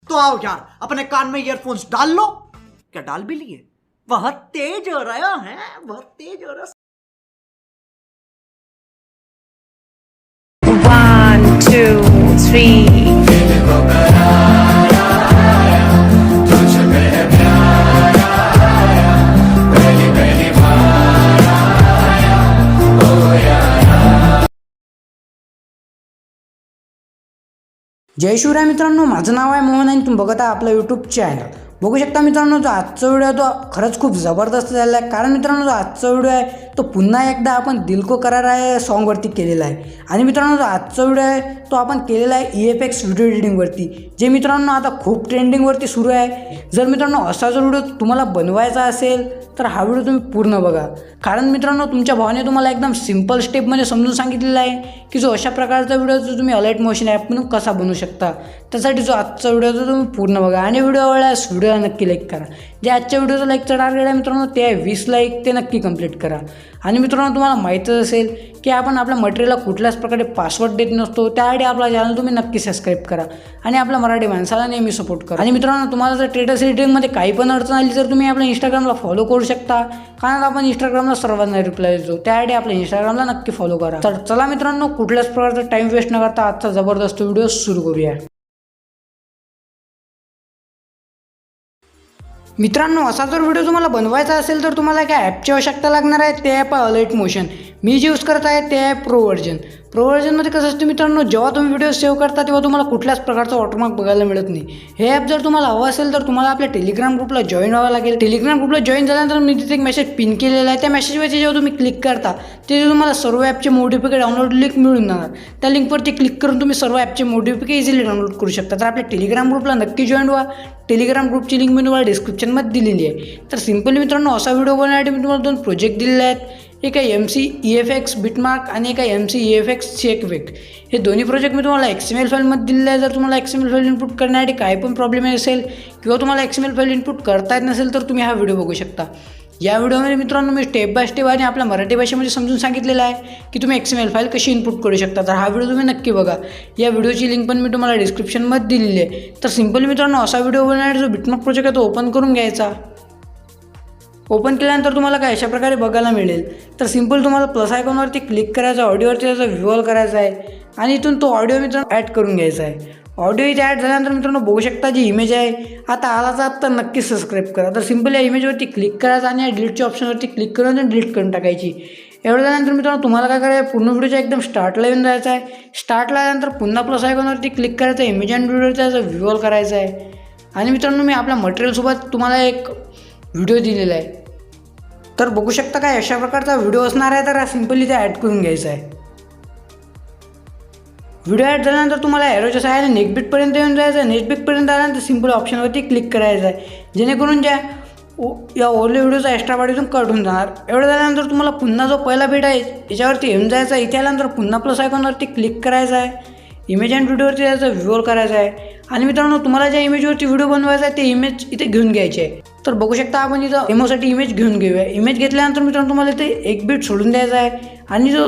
तो आओ यार, अपने कान में ईयरफोन्स डाल लो। क्या डाल भी लिए? बहुत तेज हो रहा है, बहुत तेज हो रहा है। 1 2 3 जय शिवराय मित्रांनो, माझं नाव आहे मोहन आणि तुम्ही बघत आहे आपलं यूट्यूब चॅनल. बघू शकता मित्रांनो, जो आजचा व्हिडिओ तो खरंच खूप जबरदस्त झालेला आहे. कारण मित्रांनो, जो आजचा व्हिडिओ आहे तो पुन्हा एकदा आपण दिल को करार आहे सॉन्गवरती केलेला आहे. आणि मित्रांनो, जो आजचा व्हिडिओ आहे तो आपण केलेला आहे EFX व्हिडिओ एडिटिंगवरती, जे मित्रांनो आता खूप ट्रेंडिंगवरती सुरू आहे. जर मित्रांनो असा जर व्हिडिओ तुम्हाला बनवायचा असेल तर हा व्हिडिओ तुम्ही पूर्ण बघा. कारण मित्रांनो, तुमच्या भावाने तुम्हाला एकदम सिंपल स्टेपमध्ये समजून सांगितलेलं आहे की जो अशा प्रकारचा व्हिडिओ जो तुम्ही अलाइट मोशन ॲपमधून कसा बनवू शकता. त्यासाठी जो आजचा व्हिडिओ तो तुम्ही पूर्ण बघा. आणि व्हिडिओ आवडल्यास व्हिडिओला नक्की लाईक करा. जे आजच्या व्हिडिओचा लाईकचा टार्गेट आहे मित्रांनो ते आहे 20 लाईक, ते नक्की कंप्लीट करा. आणि मित्रांनो, तुम्हाला माहीतच असेल की आपण आपल्या मटेरियलला कुठल्याच प्रकारे पासवर्ड देत नसतो. त्यासाठी आपला चॅनल तुम्ही नक्की सबस्क्राईब करा आणि आपल्या मराठी माणसाला नेहमी सपोर्ट करा. आणि मित्रांनो, तुम्हाला जर स्टेटस एडिटिंगमध्ये काही पण अडचण आली तर तुम्ही आपल्या इंस्टाग्रामला फॉलो करू शकता. कारण आपण इंस्टाग्रामला सर्वांना रिप्लाय देतो. त्यासाठी आपल्या इंस्टाग्रामला नक्की फॉलो करा. तर चला मित्रांनो, कुठल्याच प्रकारचा टाईम वेस्ट न करता आजचा जबरदस्त व्हिडिओ सुरू करूया. मित्रांनो, असा जर व्हिडिओ तुम्हाला बनवायचा असेल तर तुम्हाला काय ॲपची आवश्यकता लागणार आहे. ते ॲप आहे अलाइट मोशन. मी जे यूज करत आहे ते आहे प्रो व्हर्जन. प्रो व्हर्जनमध्ये कसं असतं मित्रांनो, जेव्हा तुम्ही व्हिडिओ सेव्ह करता तेव्हा तुम्हाला कुठल्याच प्रकारचा वॉटरमार्क बघायला मिळत नाही. हे ॲप जर तुम्हाला हवं असेल तर तुम्हाला आपल्या टेलिग्राम ग्रुपला जॉईन व्हावं लागेल. टेलिग्राम ग्रुपला जॉईन झाल्यानंतर मी तिथे एक मेसेज पिन केलेला आहे. त्या मेसेजवरती जेव्हा तुम्ही क्लिक करता ते तुम्हाला सर्व ॲपचे मॉडिफिकेट डाउनलोड लिंक मिळून जाणार. त्या लिंकवरती क्लिक करून तुम्ही सर्व ॲपचे मॉडिफिकेट इझिली डाउनलोड करू शकता. तर आपल्या टेलिग्राम ग्रुपला नक्की जॉईन व्हा. टेलिग्राम ग्रुपची लिंक मी तुम्हाला डिस्क्रिप्शनमध्ये दिलेली आहे. तर सिम्पली मित्रांनो, असा व्हिडिओ बनवण्यासाठी मी तुम्हाला 2 प्रोजेक्ट दिलेले आहेत. एक आहे MC EFX बिटमार्क आणि एक आहे MC EFX चेकवेक. हे दोन्ही प्रोजेक्ट मी तुम्हाला XML फाईलमध्ये दिलेले आहे. जर तुम्हाला XML फाईल इनपुट करण्यासाठी काही पण प्रॉब्लेम असेल किंवा तुम्हाला XML फाईल इनपुट करता येत नसेल तर तुम्ही हा व्हिडिओ बघू शकता. या व्हिडिओमध्ये मित्रांनो मी स्टेप बाय स्टेप आणि आपल्या मराठी भाषेमध्ये समजून सांगितलेलं आहे की तुम्ही XML फाईल कशी इनपुट करू शकता. तर हा व्हिडिओ तुम्ही नक्की बघा. या व्हिडिओची लिंक पण मी तुम्हाला डिस्क्रिप्शनमध्ये दिलेली आहे. तर सिम्पली मित्रांनो, असा व्हिडिओ बनवण्यासाठी जो बिटमार्क प्रोजेक्ट आहे तो ओपन करून घ्यायचा. ओपन केल्यानंतर तुम्हाला काय अशा प्रकारे बघायला मिळेल. तर सिम्पल तुम्हाला प्लस आयकॉनवरती क्लिक करायचं, ऑडिओवरती त्याचा व्ह्युअल करायचा आहे आणि इथून तो ऑडिओ मित्रांनो ॲड करून घ्यायचा आहे. ऑडिओ इथे ॲड झाल्यानंतर मित्रांनो बघू शकता जी इमेज आहे आता आला तर नक्की सबस्क्राईब करा. तर सिम्पल या इमेजवरती क्लिक करायचं आणि या डिलीटच्या ऑप्शनवरती क्लिक करून डिलीट करून टाकायची. एवढं झाल्यानंतर मित्रांनो तुम्हाला काय करायचं, पूर्ण व्हिडिओच्या एकदम स्टार्टला येऊन जायचं आहे. स्टार्टला आल्यानंतर पुन्हा प्लस आयकॉनवरती क्लिक करायचं, इमेज अँड व्हिडिओवरती त्याचा व्ह्युअल करायचा आहे. आणि मित्रांनो, मी आपल्या मटेरियलसोबत तुम्हाला एक व्हिडिओ दिलेला आहे. तर बघू शकता काय अशा प्रकारचा व्हिडिओ असणार आहे. तर सिम्पली ते ॲड करून घ्यायचं आहे. व्हिडिओ ॲड झाल्यानंतर तुम्हाला एरोच्या सहाय्याने नेक्स्टबीटपर्यंत येऊन जायचं आहे. नेक्स्टबीटपर्यंत आल्यानंतर सिम्पल ऑप्शनवरती क्लिक करायचं आहे, जेणेकरून या ओरले व्हिडिओचा एक्स्ट्रा पार्ट कट होऊन जाणार. एवढं झाल्यानंतर तुम्हाला पुन्हा जो पहिला बीट आहे याच्यावरती येऊन जायचं आहे. इथे आल्यानंतर पुन्हा प्लस आयकॉनवरती क्लिक करायचं आहे, इमेज अँड व्हिडिओवरती त्याचा व्ह्युअल करायचा आहे. आणि मित्रांनो, तुम्हाला ज्या इमेजवरती व्हिडिओ बनवायचा आहे ते इमेज इथे घेऊन घ्यायची आहे. तर बघू शकता आपण इथं डेमोसाठी इमेज घेऊन घेऊया. इमेज घेतल्यानंतर मित्रांनो तुम्हाला इथे एक बीट सोडून द्यायचा आहे आणि जो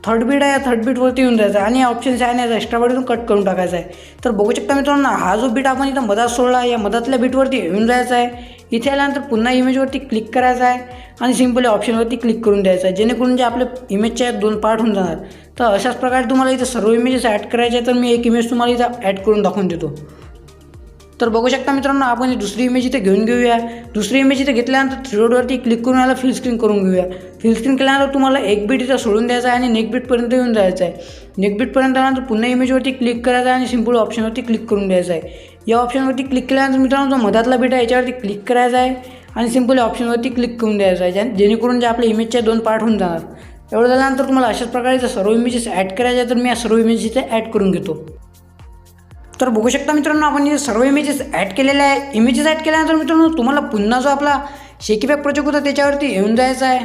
थर्ड बीट आहे या थर्ड बीटवरती येऊन जायचा आहे आणि ऑप्शन्स आहे आणि एक्स्ट्रा बीटून कट करून टाकायचा आहे. तर बघू शकता मित्रांनो, हा जो बीट आपण इथं मधात सोडला या मधातल्या बीटवरती येऊन जायचा आहे. इथे आल्यानंतर पुन्हा इमेजवरती क्लिक करायचा आहे आणि सिम्पली ऑप्शनवरती क्लिक करून द्यायचं आहे, जेणेकरून जे आपल्या इमेजच्या 2 पार्ट होऊन जाणार. तर अशाच प्रकारे तुम्हाला इथं सर्व इमेजेस ॲड करायचे आहे. तर मी एक इमेज तुम्हाला इथं ॲड करून दाखवून देतो. तर बघू शकता मित्रांनो, आपण दुसरी इमेज इथे घेऊन घेऊया. दुसरी इमेज इथे घेतल्यानंतर 3 डॉटवरती क्लिक करून याला फिल स्क्रीन करून घेऊया. फिल स्क्रीन केल्यानंतर तुम्हाला एक बीट इथं सोडून द्यायचा आहे आणि नेक्स्ट बीटपर्यंत येऊन जायचं आहे. नेक्स्ट बीटपर्यंत आल्यानंतर पुन्हा इमेजवरती क्लिक करायचं आहे आणि सिम्पल ऑप्शनवरती क्लिक करून द्यायचं आहे. या ऑप्शनवरती क्लिक केल्यानंतर मित्रांनो जो मधातला बीट आहे याच्यावरती क्लिक करायचा आहे आणि सिम्पल ऑप्शनवरती क्लिक करून द्यायचं आहे, जेणेकरून जे आपल्या इमेजच्या 2 पार्ट होऊन जाणार. एवढं झाल्यानंतर तुम्हाला अशाच प्रकारे सर्व इमेजेस ॲड करायचे आहे. तर मी या सर्व इमेजेस इथे ॲड करून घेतो. तर बघू शकता मित्रांनो, आपण इथे सर्व इमेजेस ॲड केलेले आहे. इमेजेस ॲड केल्यानंतर मित्रांनो तुम्हाला पुन्हा जो आपला शेकीबॅक प्रोजेक्ट होता त्याच्यावरती येऊन जायचं आहे.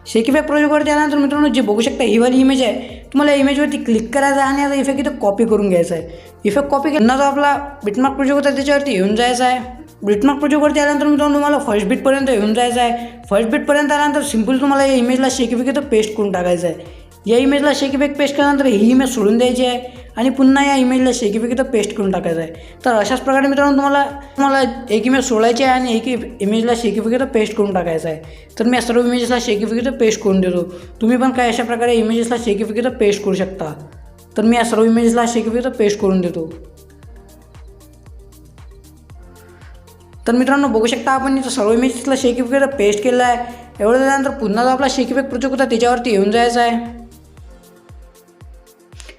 शेकीबॅक प्रोजेक्टवरती आल्यानंतर मित्रांनो जे बघू शकता ही वाली इमेज आहे, तुम्हाला इमेजवरती क्लिक करायचं आहे आणि आता इफेक्ट इथं कॉपी करून घ्यायचा आहे. इफेक्ट कॉपी केला जो आपला बिटमार्क प्रोजेक्ट होता त्याच्यावरती येऊन जायचा आहे. बिटमार्क प्रोजेक्टवरती आल्यानंतर मित्रांनो तुम्हाला फर्स्ट बीटपर्यंत येऊन जायचं आहे. फर्स्ट बीटपर्यंत आल्यानंतर सिम्पल तुम्हाला या इमेजला शेकीबॅक इथं पेस्ट करून टाकायचं आहे. या इमेजला शेकीबॅक पेस्ट केल्यानंतर ही इमेज सोडून द्यायची आहे आणि पुन्हा या इमेजला शेकीफेकी इथं पेस्ट करून टाकायचं आहे. तर अशाच प्रकारे मित्रांनो तुम्हाला एक इमेज सोडायची आहे आणि एक इमेजला शेकीफेकी इथं पेस्ट करून टाकायचं आहे. तर मी या सर्व इमेजेसला शेकीफेकी इथं पेस्ट करून देतो. तुम्ही पण काय अशा प्रकारे इमेजेसला शेकीफेकी इथं पेस्ट करू शकता. तर मी या सर्व इमेजेसला शेकीफेकी इथं पेस्ट करून देतो. तर मित्रांनो बघू शकता आपण इथं सर्व इमेजेसला शेकीफेकी इथं पेस्ट केलं आहे. एवढं झाल्यानंतर पुन्हा जो आपला शेकीफेक प्रोजेक्ट होता त्याच्यावरती येऊन जायचं आहे.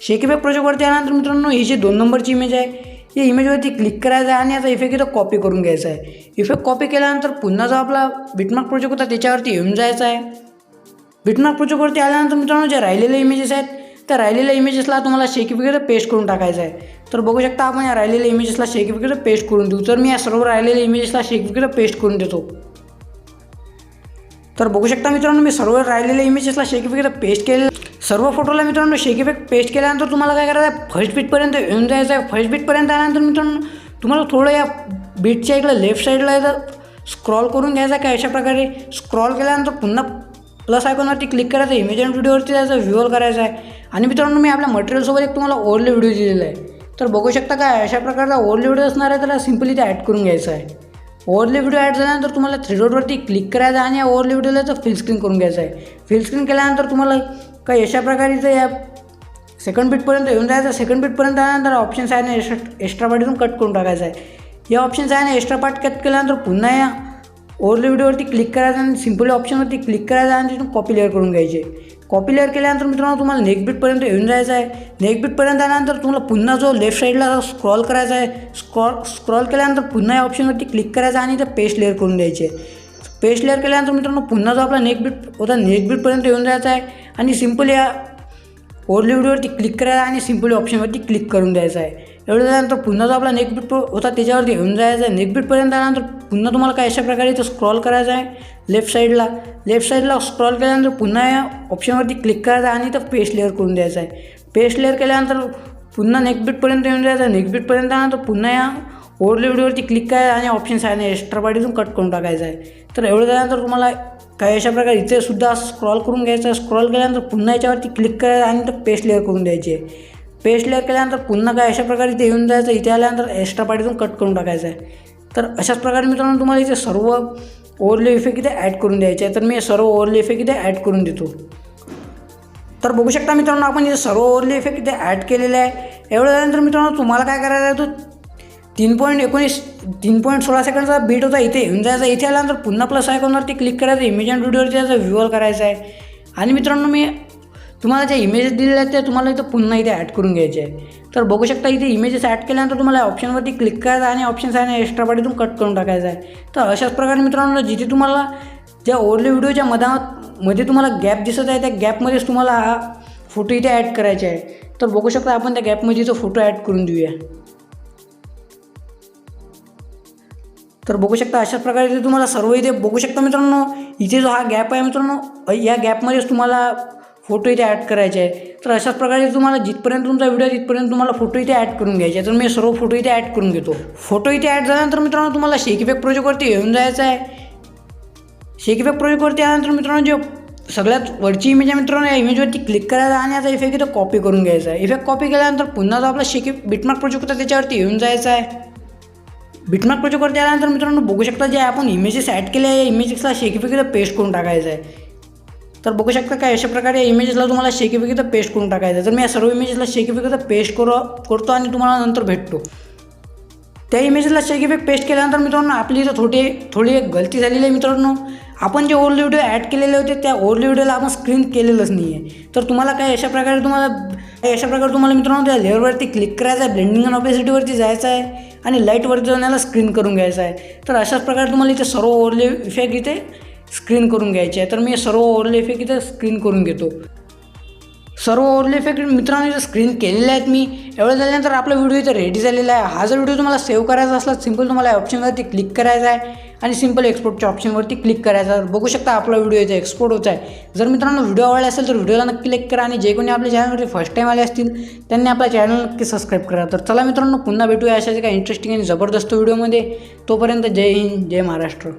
शेकीफेक प्रोजेक्टवरती आल्यानंतर मित्रांनो ही जी 2 नंबरची इमेज आहे या इमेजवरती क्लिक करायचं आहे आणि याचा इफेक्ट इथं कॉपी करून घ्यायचा आहे. इफेक्ट कॉपी केल्यानंतर पुन्हा जो आपला बिटमार्क प्रोजेक्ट होता त्याच्यावरती येऊन जायचं आहे. बिटमार्क प्रोजेक्टवरती आल्यानंतर मित्रांनो ज्या राहिलेल्या इमेजेस आहेत त्या राहिलेल्या इमेजेसला तुम्हाला शेकीफेक पेस्ट करून टाकायचं आहे. तर बघू शकता आपण या राहिलेल्या इमेजेसला शेकीफेक पेस्ट करून देऊ. तर मी या सर्व राहिलेल्या इमेजेसला शेकीफेक पेस्ट करून देतो. तर बघू शकता मित्रांनो मी सर्व राहिलेल्या इमेजेसला शेकीफेक पेस्ट केले. सर्व फोटोला मित्रांनो शेकीफेक पेस्ट केल्यानंतर तुम्हाला काय करायचं आहे फर्स्ट बीटपर्यंत येऊन जायचं आहे. फर्स्ट बीटपर्यंत आल्यानंतर मित्रांनो तुम्हाला थोडं या बीटच्या इकडं लेफ्ट साईडला इथं स्क्रॉल करून घ्यायचं आहे. काय अशा प्रकारे स्क्रॉल केल्यानंतर पुन्हा प्लस आयकॉनवरती क्लिक करायचं, इमेज अँड व्हिडिओवरती जायचं, व्ह्यूअर करायचं आहे. आणि मित्रांनो मी आपल्या मटेरियलसोबत एक तुम्हाला ओव्हरले व्हिडिओ दिलेला आहे. तर बघू शकता काय अशा प्रकारचा ओव्हरले व्हिडिओ असणार आहे. त्याला सिम्पली ते ॲड करून घ्यायचं आहे. ओव्हरले व्हिडिओ ॲड झाल्यानंतर तुम्हाला 3 डॉटवरती क्लिक करायचं आणि या ओव्हरले व्हिडिओला तर फिल स्क्रीन करून घ्यायचं आहे. फिल स्क्रीन केल्यानंतर तुम्हाला काही अशा प्रकारेचं या सेकंड बीटपर्यंत येऊन जायचं. सेकंड बीटपर्यंत आल्यानंतर ऑप्शन्स आहे ना एक्स्ट्रा पार्ट इथून कट करून टाकायचं आहे. या ऑप्शन्स आहे ना एक्स्ट्रा पार्ट कट केल्यानंतर पुन्हा या ओव्हरले व्हिडिओवरती क्लिक करायचं आणि सिम्पली ऑप्शनवरती क्लिक करायचं आणि तिथून कॉपी लेअर करून घ्यायचे. कॉपी लेअर केल्यानंतर मित्रांनो तुम्हाला नेक्स्ट बीटपर्यंत येऊन जायचं आहे. नेक्स्ट बीटपर्यंत आल्यानंतर तुम्हाला पुन्हा जो लेफ्ट साईडला स्क्रॉल करायचा आहे. स्क्रॉल केल्यानंतर पुन्हा या ऑप्शनवरती क्लिक करायचं आणि ते पेस्ट लेअर करून द्यायचे. पेस्ट लेअर केल्यानंतर मित्रांनो पुन्हा जो आपला नेक्स्ट बीट होता नेक्स्ट बीटपर्यंत येऊन जायचा आहे आणि सिम्पली या ओव्हरले व्हिडिओवरती क्लिक करायचं आणि सिम्पली ऑप्शनवरती क्लिक करून द्यायचं आहे. एवढं झाल्यानंतर पुन्हा जो आपला नेक्स्ट बीट होता त्याच्यावरती येऊन जायचं आहे. नेक्स्ट बीटपर्यंत आल्यानंतर पुन्हा तुम्हाला काय अशा प्रकारे इथं स्क्रॉल करायचं आहे. लेफ्ट साईडला स्क्रॉल केल्यानंतर पुन्हा या ऑप्शनवरती क्लिक करायचं आणि इथं पेस्ट लेअर करून द्यायचं आहे. पेस्ट लेअर केल्यानंतर पुन्हा नेक्स्ट बीटपर्यंत येऊन जायचं. नेक्स्ट बीटपर्यंत आल्यानंतर पुन्हा या ओव्हरले व्हिडिओवरती क्लिक करायचं आणि ऑप्शन्स आहे आणि एक्स्ट्रा पार्टीतून कट करून टाकायचं आहे. तर एवढं झाल्यानंतर तुम्हाला काही अशा प्रकारे इथे सुद्धा स्क्रॉल करून घ्यायचं आहे. स्क्रॉल केल्यानंतर पुन्हा याच्यावरती क्लिक करायचं आणि इथं पेस्ट लेअर करून द्यायचे. पेस्ट लेअर केल्यानंतर पुन्हा काय अशा प्रकारे इथे येऊन जायचं. इथे आल्यानंतर एक्स्ट्रा पार्टीतून कट करून टाकायचं आहे. तर अशाच प्रकारे मित्रांनो तुम्हाला इथे सर्व ओव्हरले इफेक्ट इथे ॲड करून द्यायचे आहे. तर मी सर्व ओव्हरले इफेक्ट इथे ॲड करून देतो. तर बघू शकता मित्रांनो आपण इथे सर्व ओव्हरले इफेक्ट इथे ॲड केलेले आहे. एवढं झाल्यानंतर मित्रांनो तुम्हाला काय करायचं आहे तो 3.16 सेकंडचा बीट होता इथे येऊन जायचा. इथे आल्यानंतर पुन्हा प्लस आयकॉनवरती क्लिक करायचं, इमेज अँड व्हिडिओवरती जायचं, व्ह्यूअर करायचं आहे. आणि मित्रांनो मी तुम्हाला ज्या इमेजेस दिलेल्या आहेत त्या तुम्हाला इथं पुन्हा इथे ॲड करून घ्यायचे आहे. तर बघू शकता इथे इमेजेस ॲड केल्यानंतर तुम्हाला ऑप्शनवरती क्लिक करायचं आणि ऑप्शन्स आहे आणि एक्स्ट्रा पार्टीतून कट करून टाकायचं आहे. तर अशाच प्रकारे मित्रांनो जिथे तुम्हाला ज्या ओव्हरले व्हिडिओच्या मध्ये तुम्हाला गॅप दिसत आहे त्या गॅपमध्येच तुम्हाला हा फोटो इथे ॲड करायचे आहे. तर बघू शकता आपण त्या गॅपमध्ये तो फोटो ॲड करून देऊया. तर बघू शकता अशाच प्रकारे इथे तुम्हाला सर्व इथे बघू शकता मित्रांनो इथे जो हा गॅप आहे मित्रांनो या गॅपमध्येच तुम्हाला फोटो इथे ॲड करायचे आहे. तर अशाच प्रकारे तुम्हाला जिथपर्यंत तुमचा व्हिडिओ तिथपर्यंत तुम्हाला फोटो इथे ॲड करून घ्यायचे आहे. तर मी सर्व फोटो इथे ॲड करून घेतो. फोटो इथे ॲड झाल्यानंतर मित्रांनो तुम्हाला शेकीफेक प्रोजेक्टवरती येऊन जायचं आहे. शेकीफेक प्रोजेक्टवरती आल्यानंतर मित्रांनो जे सगळ्यात वरची इमेज आहे मित्रांनो या इमेजवरती क्लिक करायचा आणि याचा इफेक्ट इथं कॉपी करून घ्यायचा आहे. इफेक्ट कॉपी केल्यानंतर पुन्हा जो आपला बिटमार्क प्रोजेक्ट होता त्याच्यावरती येऊन जायचं आहे. बिटमार्क प्रोजेक्टवरती आल्यानंतर मित्रांनो बघू शकता जे आपण इमेजेस ॲड केले आहे या इमेजेसला शेकीफेक इथं पेस्ट करून टाकायचं आहे. तर बघू शकता काय अशा प्रकारे या इमेजेसला तुम्हाला शेकीफेक इथं पेस्ट करून टाकायचं आहे. तर मी या सर्व इमेजेसला शेकीफेक इथं पेस्ट करतो आणि तुम्हाला नंतर भेटतो. त्या इमेजेसला शेकीफेक पेस्ट केल्यानंतर मित्रांनो आपली इथं थोडी एक गलती झालेली आहे मित्रांनो. आपण जे ओव्हरले व्हिडिओ ॲड केलेले होते त्या ओव्हरले व्हिडिओला आपण स्क्रीन केलेलंच नाही आहे. तर तुम्हाला काय अशा प्रकारे तुम्हाला मित्रांनो त्या लेअरवरती क्लिक करायचं आहे, ब्लेंडिंग अँड ऑपेसिटीवरती जायचं आहे आणि लाईटवरती जाऊन याला स्क्रीन करून घ्यायचं आहे. तर अशाच प्रकारे तुम्हाला इथे सर्व ओव्हरले इफेक्ट इथे स्क्रीन करून घ्यायचे आहे. तर मी सर्व ओव्हरले इफेक्ट इथे स्क्रीन करून घेतो. सर्व ओव्हरले इफेक्ट मित्रांनो इथे स्क्रीन केलेले आहेत मी. एवढं झाल्यानंतर आपला व्हिडिओ इथे रेडी झालेला आहे. हा जर व्हिडिओ तुम्हाला सेव्ह करायचा असला सिम्पल तुम्हाला ऑप्शनवरती क्लिक करायचा आहे आणि सिम्पल एक्सपोर्टच्या ऑप्शनवरती क्लिक करायचा. बघू शकता आपला व्हिडिओ इथे एक्सपोर्ट होत आहे. जर मित्रांनो व्हिडिओ आवडला असेल तर व्हिडिओला नक्की लाईक करा आणि जे कोणी आपल्या चॅनलवरती फर्स्ट टाईम आले असतील त्यांनी आपल्या चॅनल नक्की सबस्क्राईब करा. तर चला मित्रांनो पुन्हा भेटूया अशाच एका इंटरेस्टिंग आणि जबरदस्त व्हिडिओमध्ये. तोपर्यंत जय हिंद, जय महाराष्ट्र.